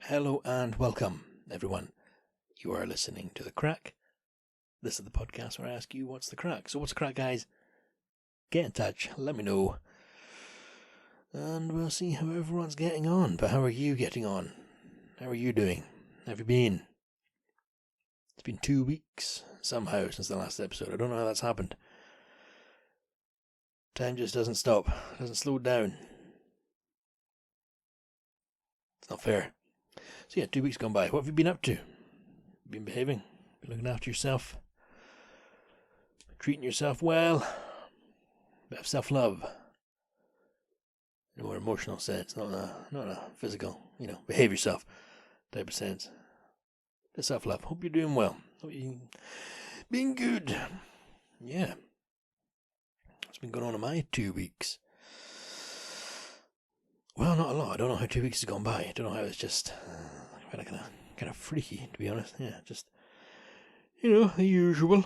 Hello and welcome, everyone. You are listening to The Crack. This is the podcast where I ask you what's the crack. So what's the crack, guys? Get in touch, let me know. And we'll see how everyone's getting on. But how are you getting on? How are you doing? How have you been? It's been 2 weeks, somehow, since the last episode. I don't know how that's happened. Time just doesn't stop. Doesn't slow down. It's not fair. So yeah, 2 weeks gone by. What have you been up to? Been behaving? Been looking after yourself? Treating yourself well? Bit of self-love. In a more emotional sense, not a physical, behave yourself type of sense. Bit of self-love. Hope you're doing well. Hope you're being good. Yeah. What's been going on in my 2 weeks? Well, not a lot. I don't know how 2 weeks has gone by. I don't know how it's just kind of freaky, to be honest. Yeah, just, the usual.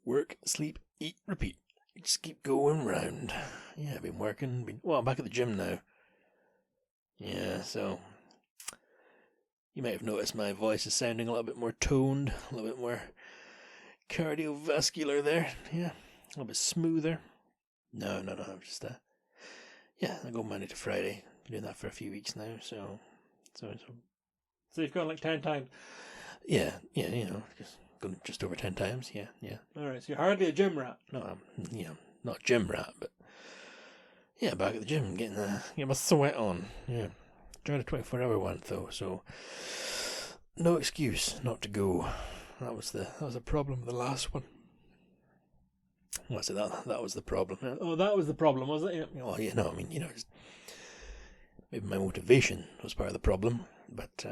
Work, sleep, eat, repeat. Just keep going round. Yeah, I've been working. I'm back at the gym now. Yeah, so you might have noticed my voice is sounding a little bit more toned, a little bit more cardiovascular there. Yeah, a little bit smoother. No, I'm just, I go Monday to Friday. Been doing that for a few weeks now, so you've gone like 10 times? Yeah, just over 10 times, yeah. Alright, so you're hardly a gym rat. No, I'm, not a gym rat, but yeah, back at the gym, getting my sweat on, yeah. Tried a 24-hour one, though, so no excuse not to go. That was the problem with the last one. Well, so that was the problem. Oh, that was the problem, was it? Yeah. Oh, yeah, no, I mean, just maybe my motivation was part of the problem, but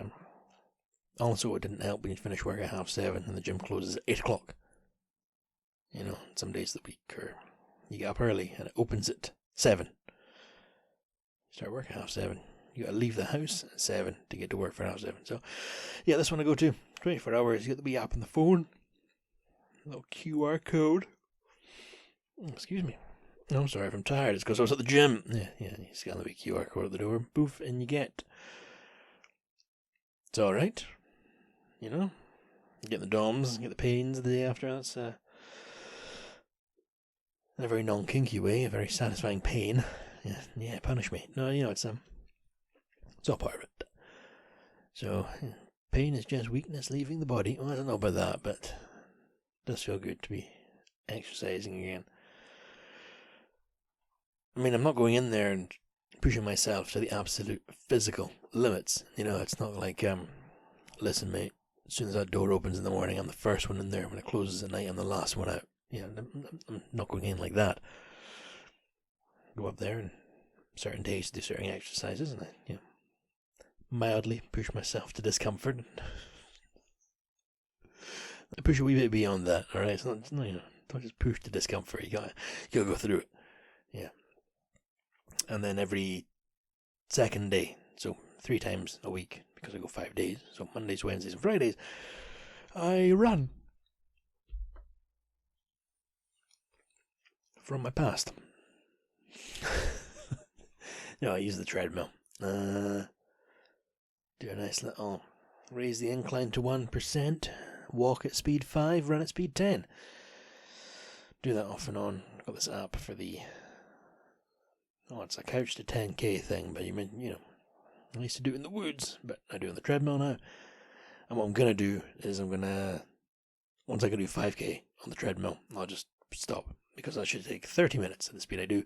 also it didn't help when you finish work at 7:30 and the gym closes at 8 o'clock. Some days of the week, or you get up early and it opens at 7. Start work at 7:30. You got to leave the house at 7 to get to work for 7:30. So, yeah, this one I go to 24 hours. You get the wee app on the phone, little QR code. Excuse me. No, I'm sorry if I'm tired. It's because I was at the gym. Yeah, you scan the wee QR code at the door, poof, and you get. It's alright. You get the DOMs, get the pains the day after. That's in a very non-kinky way, a very satisfying pain. Yeah, punish me. No, it's all part of it. So, pain is just weakness leaving the body. Well, I don't know about that, but it does feel good to be exercising again. I mean, I'm not going in there and pushing myself to the absolute physical limits. It's not like, listen, mate, as soon as that door opens in the morning, I'm the first one in there. When it closes at night, I'm the last one out. I'm not going in like that. Go up there and certain days do certain exercises, and I, mildly push myself to discomfort. I push a wee bit beyond that, alright? It's not don't just push to discomfort. You gotta go through it. Yeah. And then every second day, so 3 times a week, because I go 5 days, so Mondays, Wednesdays, and Fridays, I run. From my past. I use the treadmill. Do a nice little raise the incline to 1%, walk at speed 5, run at speed 10. Do that off and on. I've got this app for it's a couch to 10k thing, but I used to do it in the woods, but I do it on the treadmill now. And what I'm going to do is once I can do 5k on the treadmill, I'll just stop, because that should take 30 minutes at the speed I do.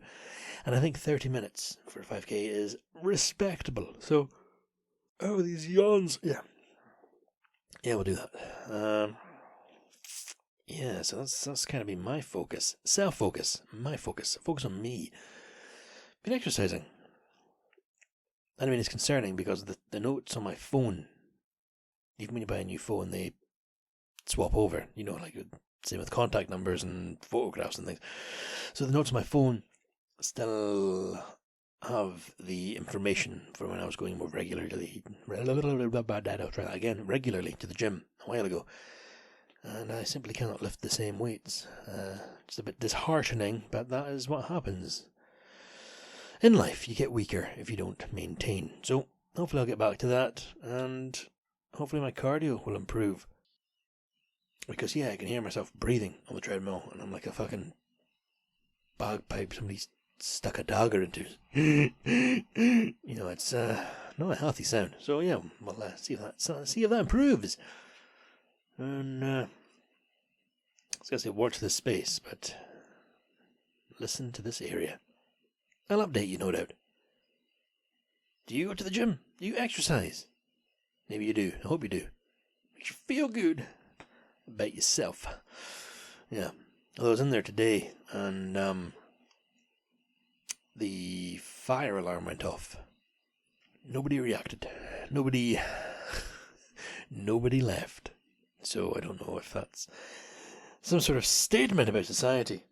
And I think 30 minutes for 5k is respectable. So, these yawns. Yeah, we'll do that. So that's kind of been my focus. Self-focus. My focus. Focus on me. Been exercising. And I mean, it's concerning because the notes on my phone, even when you buy a new phone, they swap over. Like same with contact numbers and photographs and things. So the notes on my phone still have the information for when I was going more regularly. I'll try that again. Regularly to the gym a while ago. And I simply cannot lift the same weights. It's a bit disheartening, but that is what happens. In life, you get weaker if you don't maintain. So, hopefully I'll get back to that, and hopefully my cardio will improve. Because, yeah, I can hear myself breathing on the treadmill, and I'm like a fucking bagpipe somebody's stuck a dagger into. It's not a healthy sound. So, yeah, we'll see if that improves. And, I was going to say watch this space, but listen to this area. I'll update you, no doubt. Do you go to the gym? Do you exercise? Maybe you do. I hope you do. Makes you feel good about yourself. Yeah. Although I was in there today, and the fire alarm went off. Nobody reacted. Nobody left. So I don't know if that's some sort of statement about society.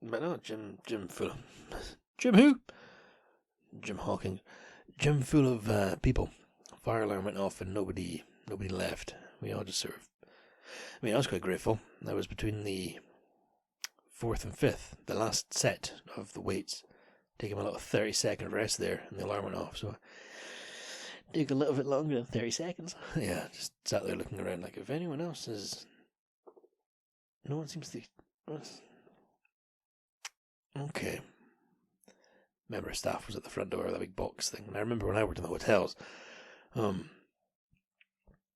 But no, Jim full of... Jim who? Jim Hawkins. Gym full of people. Fire alarm went off and nobody left. We all just sort of... I mean, I was quite grateful. That was between the 4th and 5th, the last set of the weights. Taking a little 30-second rest there, and the alarm went off, so I took a little bit longer than 30 seconds. Yeah, just sat there looking around like, if anyone else is... No one seems to... Okay. Member of staff was at the front door of that big box thing, and I remember when I worked in the hotels,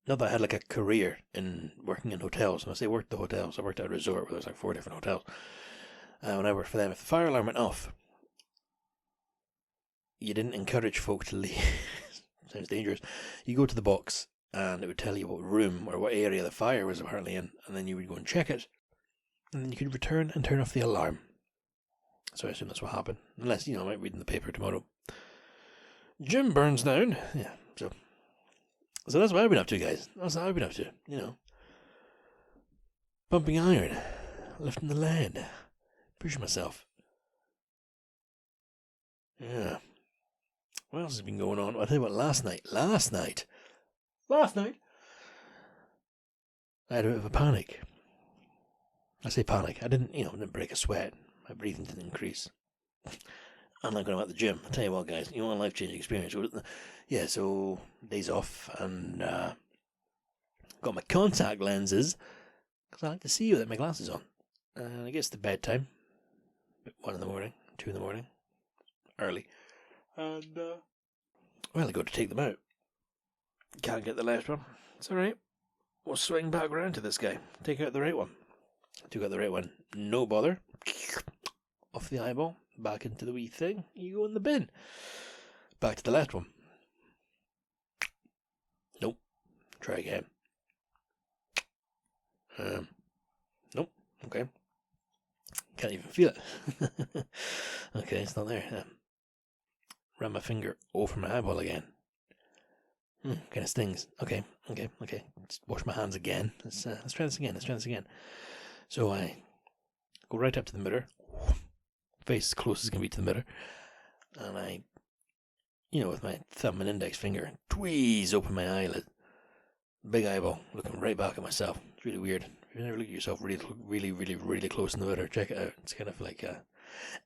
not that I had like a career in working in hotels. When I say worked the hotels, I worked at a resort where there was like 4 different hotels. When I worked for them, if the fire alarm went off, you didn't encourage folk to leave. Sounds dangerous. You go to the box and it would tell you what room or what area the fire was apparently in, and then you would go and check it, and then you could return and turn off the alarm. So I assume that's what happened. Unless, I might read in the paper tomorrow. Gym burns down. Yeah, so that's what I've been up to, guys. That's what I've been up to, Pumping iron. Lifting the lead. Pushing myself. Yeah. What else has been going on? I'll tell you what, last night, I had a bit of a panic. I say panic. I didn't break a sweat. My breathing didn't increase. I'm not going to at the gym. I'll tell you what, guys, you want a life-changing experience. Yeah, so days off, and got my contact lenses, because I like to see without my glasses on. And I guess the bedtime, 1 in the morning, 2 in the morning, early. And, I go to take them out. Can't get the left one. It's alright. We'll swing back around to this guy. Take out the right one. Took out the right one. No bother. Off the eyeball. Back into the wee thing. You go in the bin. Back to the left one. Nope. Try again. Nope. Okay. Can't even feel it. Okay, it's not there. Ran my finger over my eyeball again. Kind of stings. Okay. Let's wash my hands again. Let's try this again. So I go right up to the mirror, face as close as can be to the mirror, and I, with my thumb and index finger, tweeze open my eyelid. Big eyeball, looking right back at myself. It's really weird. If you never look at yourself really close in the mirror, check it out. It's kind of like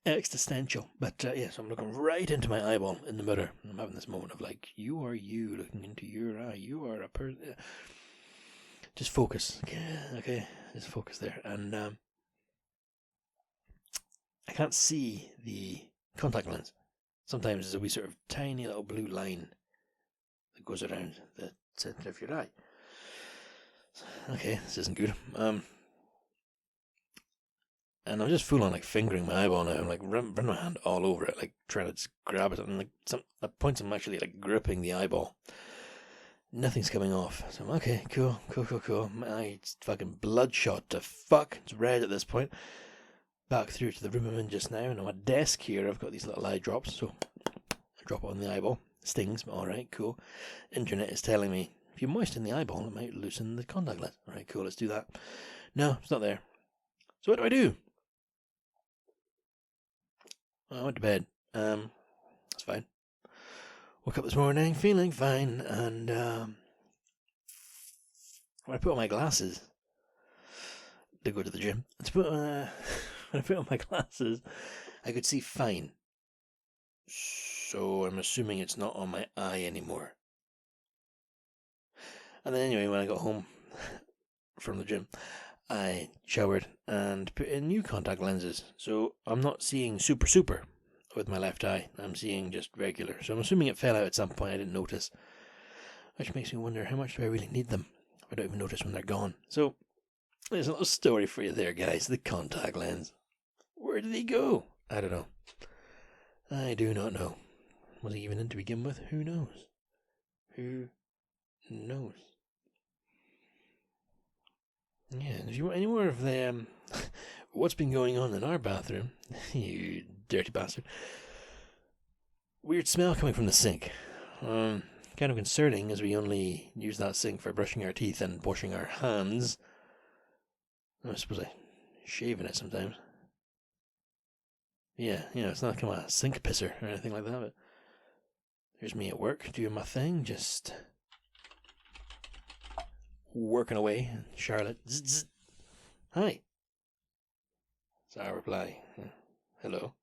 existential. But so I'm looking right into my eyeball in the mirror. I'm having this moment of like, you are you looking into your eye. You are a person. Just focus. Okay. Just focus there. And I can't see the contact lens. Sometimes there's a wee sort of tiny little blue line that goes around the centre of your eye. Okay, this isn't good. And I'm just full on like fingering my eyeball now. I'm like run my hand all over it, like trying to just grab it. And like at points I'm actually like gripping the eyeball. Nothing's coming off. So I'm okay, cool. My eye's fucking bloodshot to fuck. It's red at this point. Back through to the room I'm in just now, and on my desk here I've got these little eye drops, so I drop it on the eyeball. Stings, but alright, cool. Internet is telling me, if you moisten the eyeball, it might loosen the contact lens. Alright, cool, let's do that. No, it's not there. So what do? I went to bed. That's fine. Woke up this morning feeling fine, and when I put on my glasses, to go to the gym, when I put on my glasses, I could see fine. so I'm assuming it's not on my eye anymore. And then anyway, when I got home from the gym, I showered and put in new contact lenses. So I'm not seeing super with my left eye. I'm seeing just regular. So I'm assuming it fell out at some point. I didn't notice. Which makes me wonder, how much do I really need them? I don't even notice when they're gone. So there's a little story for you there, guys. The contact lens. Where did he go? I don't know. I do not know. Was he even in to begin with? Who knows? Who knows? Yeah, if you want any more of the what's been going on in our bathroom, you dirty bastard. Weird smell coming from the sink. Kind of concerning, as we only use that sink for brushing our teeth and washing our hands. I suppose I shave in it sometimes. Yeah, it's not kind of a sink pisser or anything like that, but here's me at work doing my thing, just working away. Charlotte, zzz. Hi. That's our reply. Hello.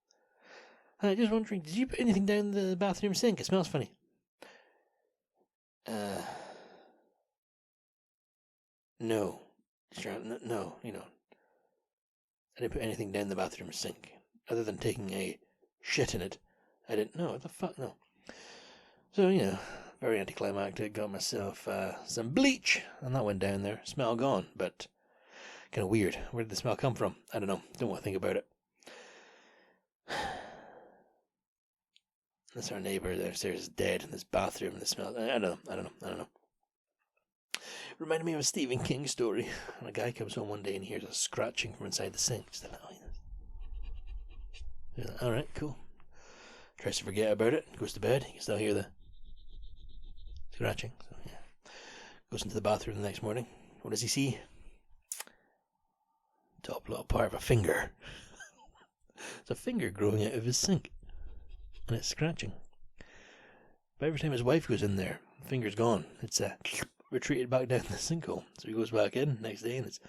Hi, just wondering, did you put anything down the bathroom sink? It smells funny. No. Charlotte, no, I didn't put anything down the bathroom sink, other than taking a shit in it. I didn't know. What the fuck? No. So, very anticlimactic. Got myself some bleach, and that went down there. Smell gone, but kind of weird. Where did the smell come from? I don't know. Don't want to think about it. That's our neighbour downstairs is dead in this bathroom. And the smell. I don't know. Reminded me of a Stephen King story. When a guy comes home one day and hears a scratching from inside the sink. Just a little. Alright, cool. Tries to forget about it. Goes to bed. You can still hear the scratching. So, yeah. Goes into the bathroom the next morning. What does he see? Top little part of a finger. It's a finger growing out of his sink. And it's scratching. But every time his wife goes in there, the finger's gone. It's retreated back down the sinkhole. So he goes back in next day and it's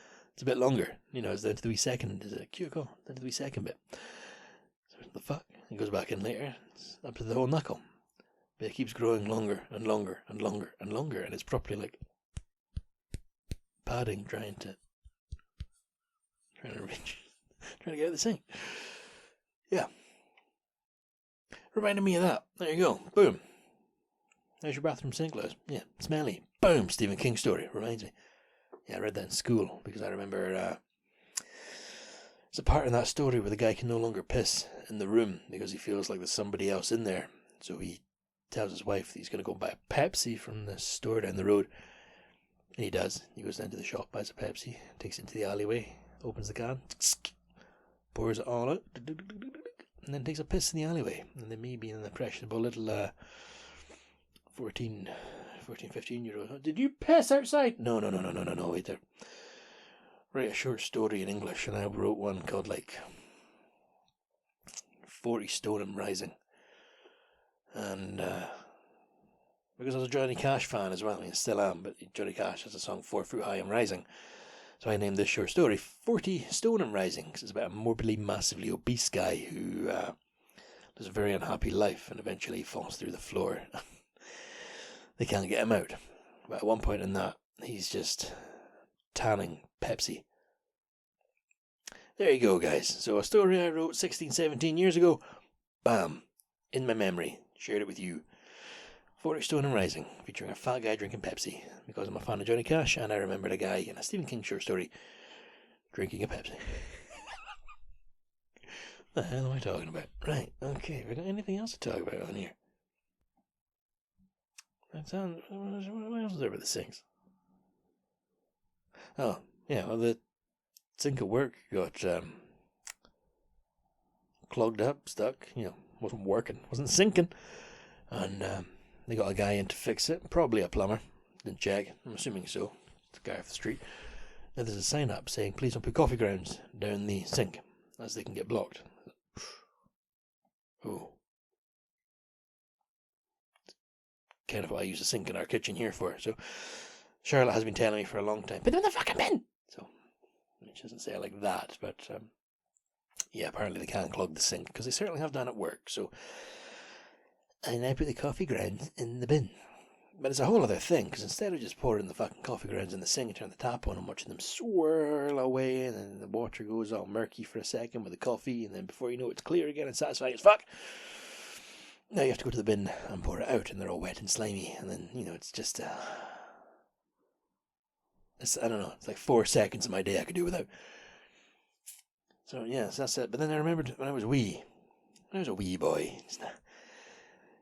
a bit longer. It's down to the wee second. There's a cuticle down to the wee second bit. So what the fuck? He goes back in later. It's up to the whole knuckle. But it keeps growing longer and longer and longer and longer. And it's properly like padding, trying to reach, trying to get out of the sink. Yeah. Reminded me of that. There you go. Boom. There's your bathroom sink, Liz. Yeah, smelly. Boom, Stephen King story. Reminds me. Yeah, I read that in school because I remember there's a part in that story where the guy can no longer piss in the room because he feels like there's somebody else in there. So he tells his wife that he's going to go buy a Pepsi from the store down the road. And he does. He goes down to the shop, buys a Pepsi, takes it into the alleyway, opens the can, pours it all out, and then takes a piss in the alleyway. And then me being an impressionable little 14, 15-year-old. Did you piss outside? No, wait there. Write a short story in English, and I wrote one called 40 Stone and Rising. And because I was a Johnny Cash fan as well, I still am, but Johnny Cash has a song 4 Foot High and Rising. So I named this short story 40 Stone and Rising, because it's about a morbidly, massively obese guy who lives a very unhappy life and eventually falls through the floor. They can't get him out. But at one point in that, he's just tanning Pepsi. There you go, guys. So a story I wrote 16, 17 years ago. Bam. In my memory. Shared it with you. 40 Stone and Rising, featuring a fat guy drinking Pepsi. Because I'm a fan of Johnny Cash, and I remembered a guy in a Stephen King short story drinking a Pepsi. What the hell am I talking about? Right, okay. Have we got anything else to talk about on here? What else is there with the sinks? Oh, yeah, well, the sink at work got clogged up, stuck, wasn't working, wasn't sinking. And they got a guy in to fix it, probably a plumber. Didn't check, I'm assuming so. It's a guy off the street. Now there's a sign up saying, please don't put coffee grounds down the sink, as they can get blocked. Oh. Kind of what I use the sink in our kitchen here for. So Charlotte has been telling me for a long time, put them in the fucking bin! So, she doesn't say it like that, but yeah, apparently they can clog the sink, because they certainly have done at work. So And I put the coffee grounds in the bin. But it's a whole other thing, because instead of just pouring the fucking coffee grounds in the sink and turn the tap on and watching them swirl away, and then the water goes all murky for a second with the coffee, and then before you know it's clear again and satisfying as fuck, now you have to go to the bin and pour it out, and they're all wet and slimy, and then, it's just, I don't know, it's like 4 seconds of my day I could do without. So, yeah, so that's it. But then I remembered when I was a wee boy,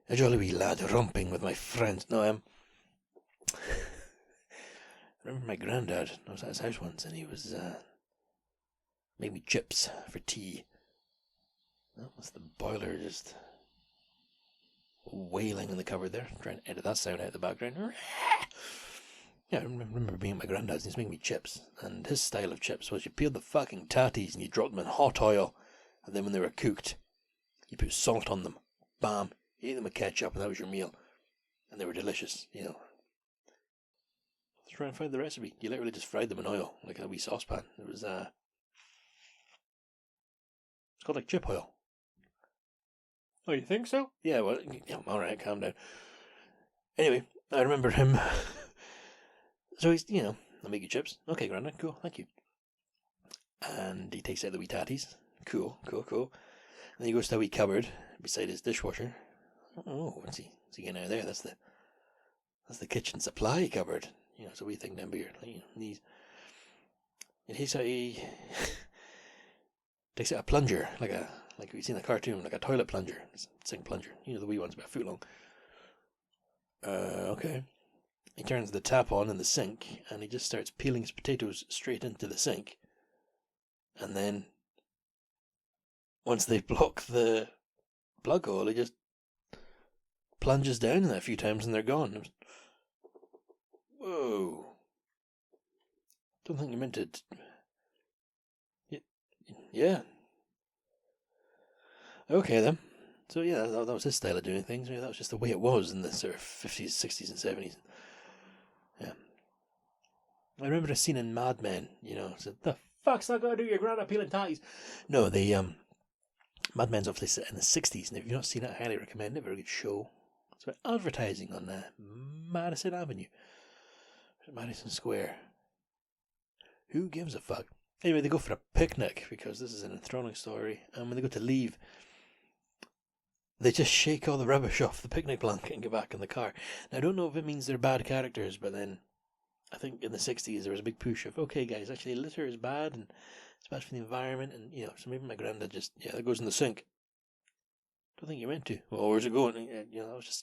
a jolly wee lad romping with my friends. No, I remember my granddad. I was at his house once, and he was made me chips for tea. That was the boiler just wailing in the cupboard there, trying to edit that sound out of the background. Yeah, I remember being at my granddad's, and he's making me chips, and his style of chips was you peeled the fucking tatties and you dropped them in hot oil, and then when they were cooked, you put salt on them. Bam. You ate them with ketchup, and that was your meal. And they were delicious, Let's try and find the recipe. You literally just fried them in oil, like a wee saucepan. It was, it's called like chip oil. Oh, you think so? Yeah, well, alright, calm down. Anyway, I remember him. So he's, I'll make you chips. Okay, Grandad, cool, thank you. And he takes out the wee tatties. Cool. And then he goes to the wee cupboard beside his dishwasher. Oh, what's he getting out of there? That's the kitchen supply cupboard. So we think down here, these. And he takes out a plunger, like we've seen in a cartoon, like a toilet plunger, sink plunger. The wee ones about a foot long. Okay. He turns the tap on in the sink, and he just starts peeling his potatoes straight into the sink. And then, once they block the plug hole, he just plunges down in that a few times and they're gone. Whoa. Don't think you meant it. Yeah. Okay then. So yeah, that was his style of doing things. That was just the way it was in the sort of 50s, 60s and 70s. Yeah. I remember a scene in Mad Men, said, the fuck's that got to do with your grandad peeling tatties? No, Mad Men's obviously set in the 60s, and if you've not seen it, I highly recommend it. Very good show. It's about advertising on Madison Avenue. Madison Square. Who gives a fuck? Anyway, they go for a picnic, because this is an enthralling story, and when they go to leave, they just shake all the rubbish off the picnic blanket and get back in the car. Now, I don't know if it means they're bad characters, but then I think in the 60s there was a big push of, okay guys, actually litter is bad, and it's bad for the environment, and so maybe my granddad just, that goes in the sink. Don't think you meant to. Well, where's it going? That was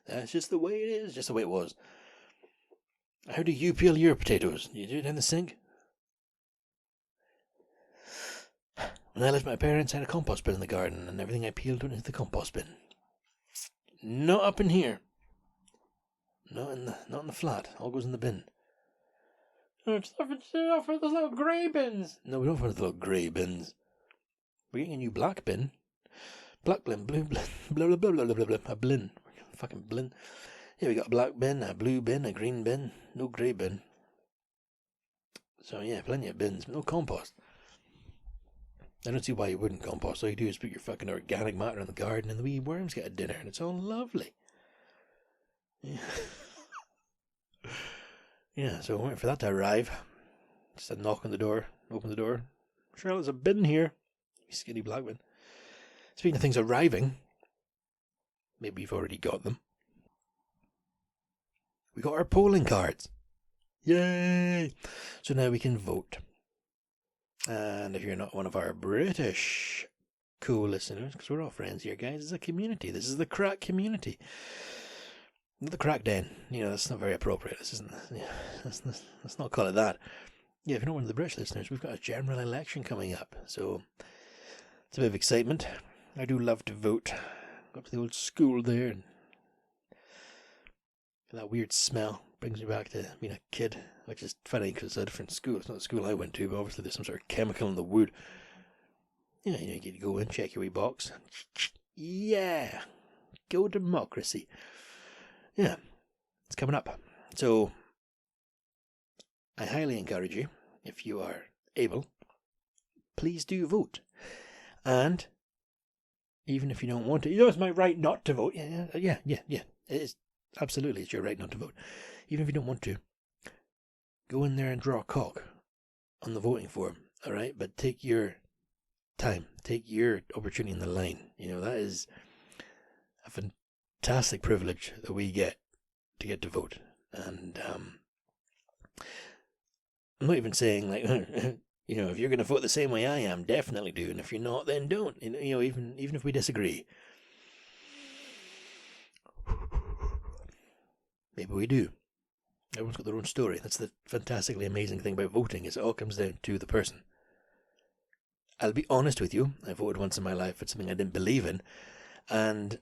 that's just the way it is, just the way it was. How do you peel your potatoes? You do it in the sink? When I lived with my parents, I had a compost bin in the garden, and everything I peeled went into the compost bin. Not up in here. Not in the flat. All goes in the bin. It's not for those little grey bins. No, we don't have the little grey bins. We're getting a new black bin. Black bin, blue bin, blah blah blah blah blah blah. A blin. Fucking blin. Yeah, we got a black bin, a blue bin, a green bin, no grey bin. So yeah, plenty of bins, but no compost. I don't see why you wouldn't compost. All you do is put your fucking organic matter in the garden, and the wee worms get a dinner, and it's all lovely. Yeah. Yeah, so I wait for that to arrive. Just a knock on the door, open the door. Sure, there's a bin here. Skinny black bin. Speaking of things arriving, maybe you've already got them. We got our polling cards. Yay! So now we can vote. And if you're not one of our British cool listeners, because we're all friends here, guys, it's a community. This is the crack community. Not the crack den. That's not very appropriate. This isn't. Let's not call it that. Yeah, if you're not one of the British listeners, we've got a general election coming up. So it's a bit of excitement. I do love to vote. Go up to the old school there, and that weird smell brings me back to being a kid, which is funny because it's a different school. It's not the school I went to, but obviously there's some sort of chemical in the wood. Yeah, you get to go in, check your wee box. Yeah, go democracy. Yeah, it's coming up. So I highly encourage you, if you are able, please do vote. And even if you don't want to. You know, it's my right not to vote. Yeah. It is. Absolutely, it's your right not to vote. Even if you don't want to, go in there and draw a cock on the voting form, all right? But take your time. Take your opportunity in the line. You know, that is a fantastic privilege that we get to vote. And I'm not even saying, like, you know, if you're going to vote the same way I am, definitely do. And if you're not, then don't. You know, even if we disagree. Maybe we do. Everyone's got their own story. That's the fantastically amazing thing about voting, is it all comes down to the person. I'll be honest with you, I voted once in my life for something I didn't believe in, and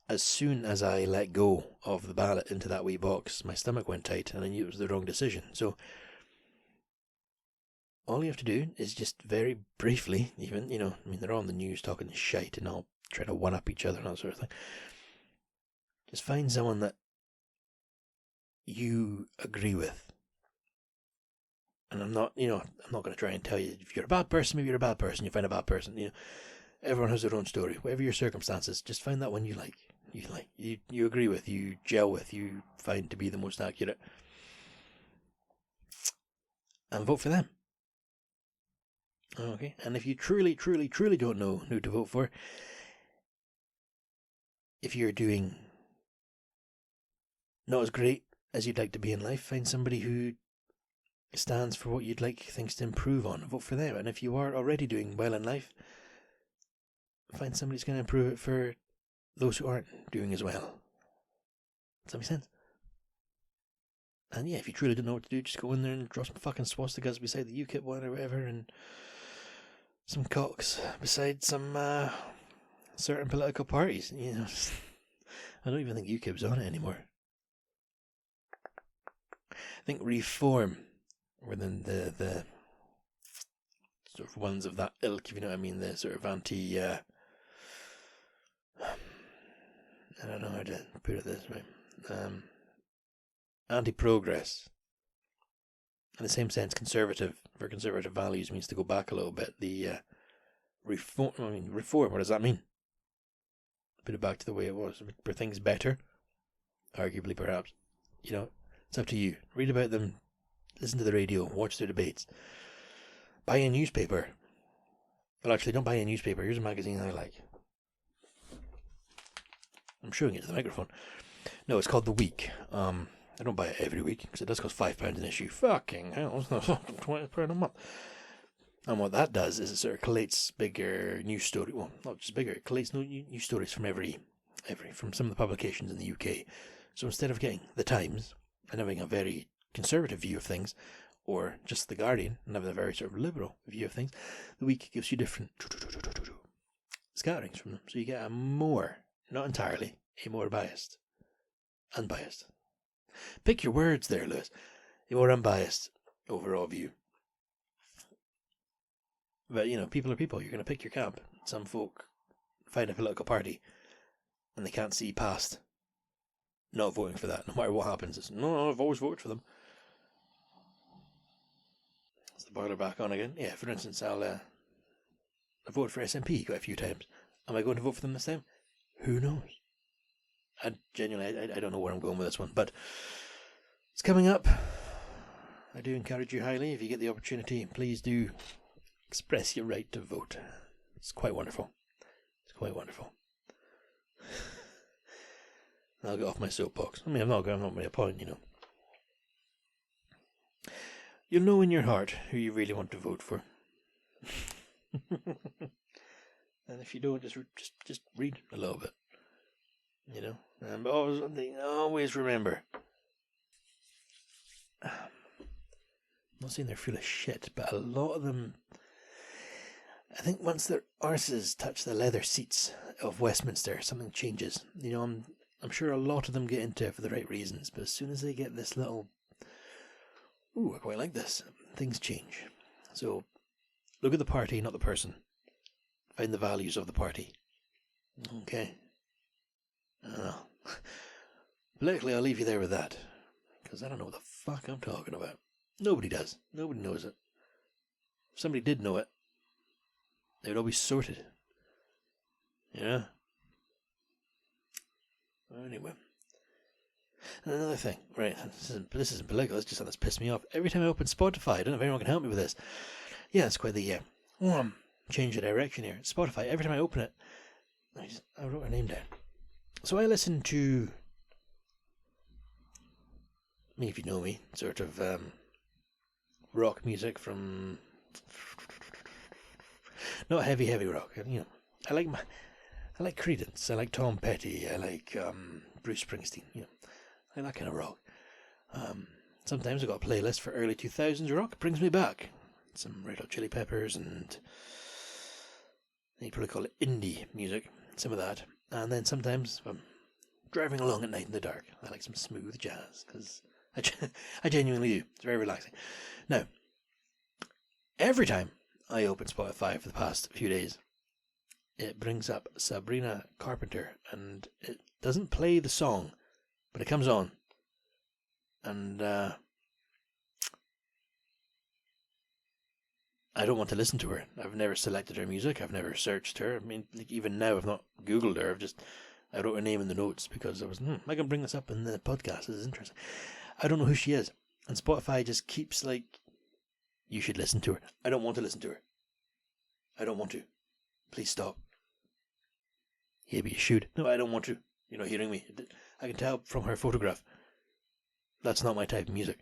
as soon as I let go of the ballot into that wee box, my stomach went tight and I knew it was the wrong decision. So all you have to do is just very briefly, even, you know, I mean, they're all on the news talking shite and all trying to one-up each other and all that sort of thing. Just find someone that you agree with. And I'm not going to try and tell you, if you're a bad person, maybe you're a bad person, you find a bad person. You know, everyone has their own story. Whatever your circumstances, just find that one you like, you agree with, you gel with, you find to be the most accurate, and vote for them. Okay, and if you truly don't know who to vote for, if you're doing not as great as you'd like to be in life, find somebody who stands for what you'd like things to improve on, vote for them. And if you are already doing well in life, find somebody who's going to improve it for those who aren't doing as well. Does that make sense? And yeah, if you truly don't know what to do, just go in there and draw some fucking swastikas beside the UKIP one or whatever, and some cocks beside some certain political parties. You know, I don't even think UKIP's on it anymore. I think Reform were then the sort of ones of that ilk, if you know what I mean, the sort of anti, I don't know how to put it this way, anti-progress. In the same sense, conservative values means to go back a little bit. The reform, what does that mean? Put it back to the way it was. Were things better? Arguably, perhaps. You know, it's up to you. Read about them, listen to the radio, watch their debates. Buy a newspaper. Well, actually, don't buy a newspaper. Here's a magazine I like. I'm showing it to the microphone. No, it's called The Week. I don't buy it every week, because it does cost £5 an issue. Fucking hell, it's not £20 a month. And what that does is it sort of collates bigger news stories. Well, not just bigger, it collates news stories from from some of the publications in the UK. So instead of getting the Times and having a very conservative view of things, or just the Guardian and having a very sort of liberal view of things, The Week gives you different scatterings from them. So you get a more, not entirely, a more unbiased. Pick your words there, Lewis. A more unbiased overall view. But, you know, people are people. You're going to pick your camp. Some folk find a political party and they can't see past not voting for that, no matter what happens. It's, no, I've always voted for them. Is the boiler back on again? Yeah, for instance, I voted for SNP quite a few times. Am I going to vote for them this time? Who knows? I don't know where I'm going with this one, but it's coming up. I do encourage you highly, if you get the opportunity, please do express your right to vote. It's quite wonderful. I'll get off my soapbox. I mean, I'm not making a point, you know. You'll know in your heart who you really want to vote for. And if you don't, just read a little bit. You know, but always remember. I'm not saying they're full of shit, but a lot of them, I think once their arses touch the leather seats of Westminster, something changes. You know, I'm sure a lot of them get into it for the right reasons, but as soon as they get this little, ooh, I quite like this, things change. So, look at the party, not the person. Find the values of the party. Okay. Politically, I'll leave you there with that, because I don't know what the fuck I'm talking about. Nobody does. Nobody knows it. If somebody did know it, they would all be sorted. Yeah. Anyway. And another thing, right, this isn't political, it's just something that's pissed me off. Every time I open Spotify, I don't know if anyone can help me with this. Yeah, it's quite the, change of direction here. Spotify, every time I open it, I wrote her name down. So I listen to, if you know me, sort of rock music from, not heavy rock, I like Creedence, I like Tom Petty, I like Bruce Springsteen, I like that kind of rock. Sometimes I've got a playlist for early 2000s rock, it brings me back. Some Red Hot Chili Peppers and you probably call it indie music, some of that. And then sometimes if I'm driving along at night in the dark, I like some smooth jazz, because I genuinely do. It's very relaxing. Now, every time I open Spotify for the past few days, it brings up Sabrina Carpenter, and it doesn't play the song, but it comes on. And I don't want to listen to her. I've never selected her music. I've never searched her. I mean, even now I've not Googled her. I wrote her name in the notes because I was, I can bring this up in the podcast. This is interesting. I don't know who she is. And Spotify just keeps you should listen to her. I don't want to listen to her. I don't want to. Please stop. Yeah, but you should. No, I don't want to. You're not hearing me. I can tell from her photograph. That's not my type of music.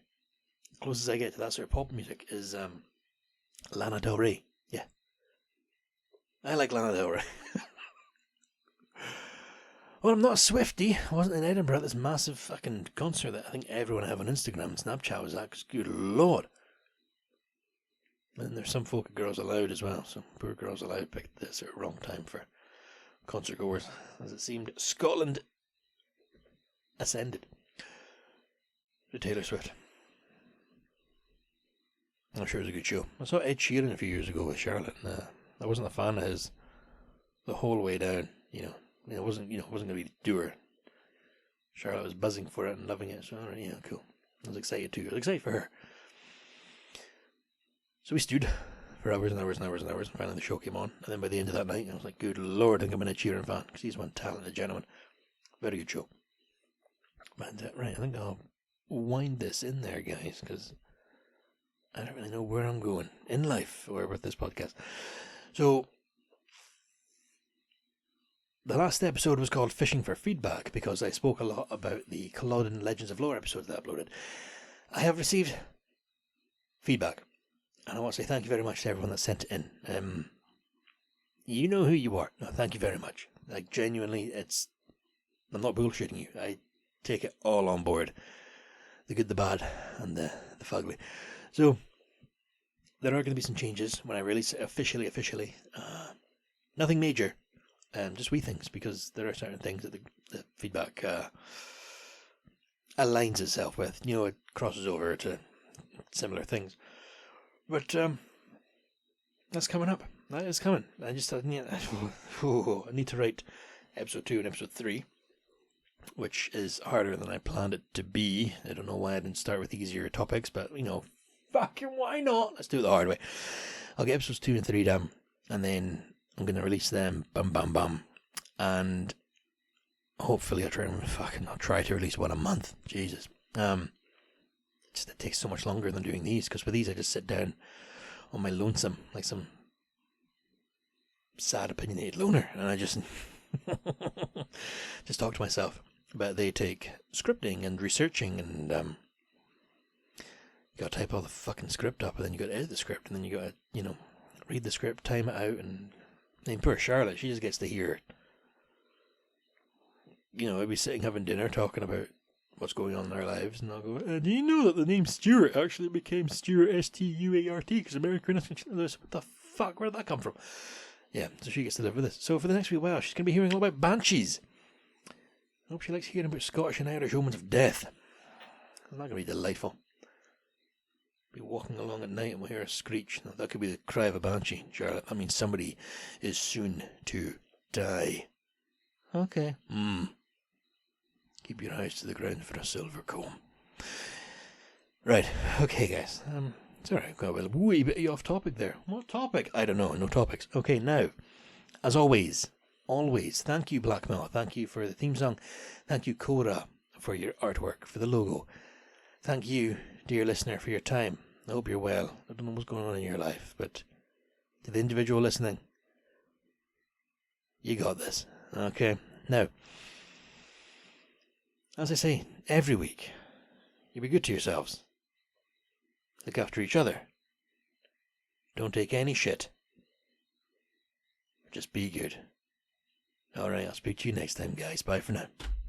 The closest I get to that sort of pop music is Lana Del Rey. Yeah. I like Lana Del Rey. Well, I'm not a Swiftie. I wasn't in Edinburgh at this massive fucking concert that I think everyone I have on Instagram and Snapchat was at, because good lord. And there's some folk at Girls Aloud as well, so poor Girls Aloud picked the sort of wrong time for concert goers, as it seemed Scotland ascended to Taylor Swift. I'm sure it was a good show. I saw Ed Sheeran a few years ago with Charlotte, and I wasn't a fan of his the whole way down. It wasn't going to be doer. Charlotte was buzzing for it and loving it, so alright, cool. I was excited too. I was excited for her. So we stood for hours and hours and hours and hours, and finally the show came on. And then by the end of that night, I was like, good lord, I think I'm an Ed Sheeran fan, because he's one talented gentleman. Very good show. And right, I think I'll wind this in there, guys, because I don't really know where I'm going in life or with this podcast. So, the last episode was called Fishing for Feedback, because I spoke a lot about the Culloden Legends of Lore episode that I uploaded. I have received feedback, and I want to say thank you very much to everyone that sent it in. You know who you are. No, thank you very much. Genuinely, I'm not bullshitting you. I take it all on board. The good, the bad, and the fugly. So, there are going to be some changes when I release it officially. Nothing major. Just wee things, because there are certain things that the feedback aligns itself with. It crosses over to similar things. But that's coming up. That is coming. I need to write episode 2 and episode 3, which is harder than I planned it to be. I don't know why I didn't start with easier topics, but, fucking why not? Let's do it the hard way. I'll get episodes 2 and 3 done, and then I'm going to release them, bam, and hopefully I'll try to release one a month. Jesus. It takes so much longer than doing these, because with these I just sit down on my lonesome, like some sad opinionated loner, and I just talk to myself. But they take scripting and researching, and you gotta type all the fucking script up, and then you gotta edit the script, and then you gotta, read the script, time it out, and poor Charlotte, she just gets to hear it. I'd be sitting having dinner talking about what's going on in our lives, and I'll go, do you know that the name Stuart actually became Stuart Stuart, because American, what the fuck, where did that come from? Yeah, so she gets to live with this. So for the next wee while, she's going to be hearing all about banshees. I hope she likes hearing about Scottish and Irish omens of death. Isn't that going to be delightful? Be walking along at night and we'll hear a screech. Now, that could be the cry of a banshee, Charlotte. That means somebody is soon to die. Okay. Keep your eyes to the ground for a silver comb. Right, okay guys. Sorry, I've got a wee bit off topic there. What topic? I don't know, no topics. Okay, now, as always, always, thank you, Blackmail. Thank you for the theme song. Thank you, Cora, for your artwork, for the logo. Thank you, dear listener, for your time. I hope you're well. I don't know what's going on in your life, but to the individual listening, you got this. Okay. Now, as I say, every week, you be good to yourselves. Look after each other. Don't take any shit. Just be good. Alright, I'll speak to you next time, guys. Bye for now.